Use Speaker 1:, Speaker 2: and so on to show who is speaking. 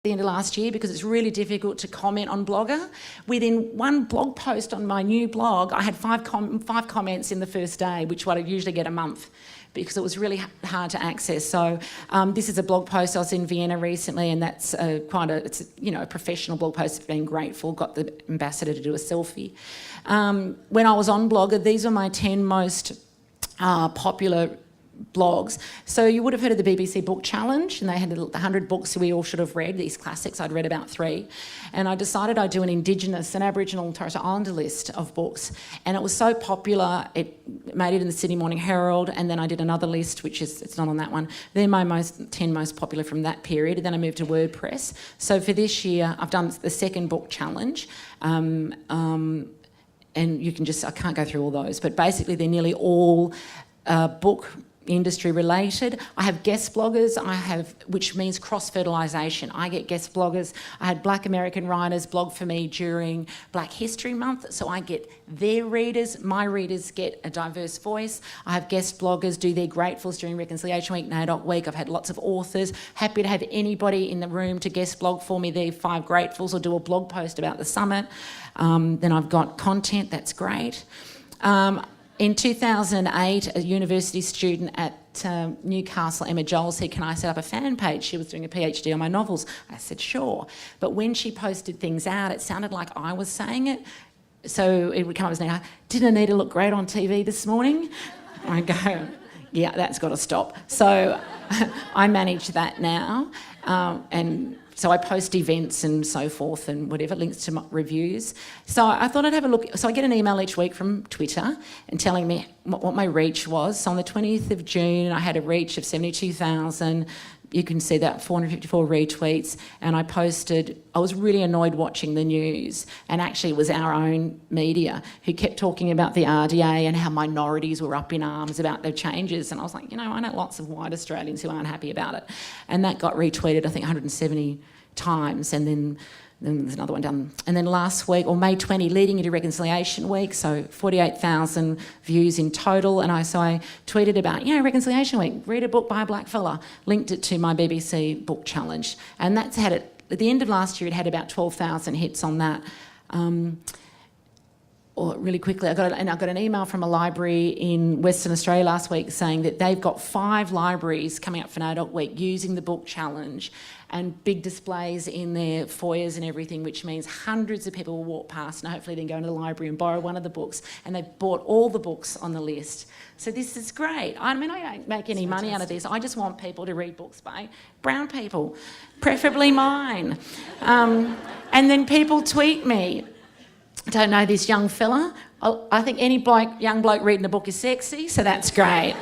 Speaker 1: the end of last year because it's really difficult to comment on Blogger. Within one blog post on my new blog, I had five comments in the first day, which I'd usually get a month, because it was really hard to access. So this is a blog post. I was in Vienna recently, and that's a professional blog post. Being grateful, got the ambassador to do a selfie. When I was on Blogger, these are my 10 most popular blogs. So you would have heard of the BBC Book Challenge, and they had the 100 books we all should have read, these classics. I'd read about 3. And I decided I'd do an Indigenous and Aboriginal and Torres Strait Islander list of books. And it was so popular, it made it in the Sydney Morning Herald, and then I did another list, which is, it's not on that one. They're my 10 most popular from that period, and then I moved to WordPress. So for this year, I've done the second book challenge. And you can just, I can't go through all those, but basically they're nearly all book industry related. I have guest bloggers, which means cross-fertilisation. I get guest bloggers. I had Black American writers blog for me during Black History Month, so I get their readers. My readers get a diverse voice. I have guest bloggers do their gratefuls during Reconciliation Week, NAIDOC Week. I've had lots of authors. Happy to have anybody in the room to guest blog for me their 5 gratefuls or do a blog post about the summit. Then I've got content, that's great. In 2008, a university student at Newcastle, Emma Joel, said, "Can I set up a fan page?" She was doing a PhD on my novels. I said, sure. But when she posted things out, it sounded like I was saying it. So it would come up as, "Did Anita look great on TV this morning?" I go, yeah, that's got to stop. So I manage that now. And so I post events and so forth and whatever, links to my reviews. So I thought I'd have a look. So I get an email each week from Twitter and telling me what my reach was. So on the 20th of June, I had a reach of 72,000. You can see that, 454 retweets. And I posted, I was really annoyed watching the news. And actually it was our own media who kept talking about the RDA and how minorities were up in arms about their changes. And I was like, I know lots of white Australians who aren't happy about it. And that got retweeted, I think, 170 times. And then there's another one done. And then last week, or May 20, leading into Reconciliation Week, so 48,000 views in total. And I tweeted about, Reconciliation Week, read a book by a black fella, linked it to my BBC Book Challenge. And that's had it, at the end of last year, it had about 12,000 hits on that. Or really quickly, I got an email from a library in Western Australia last week saying that they've got 5 libraries coming up for NAIDOC Week using the book challenge and big displays in their foyers and everything, which means hundreds of people will walk past and hopefully then go into the library and borrow one of the books, and they've bought all the books on the list. So this is great. I don't make any money out of this. I just want people to read books by brown people, preferably mine. And then people tweet me, "Don't know this young fella. I think any young bloke reading a book is sexy, so that's great."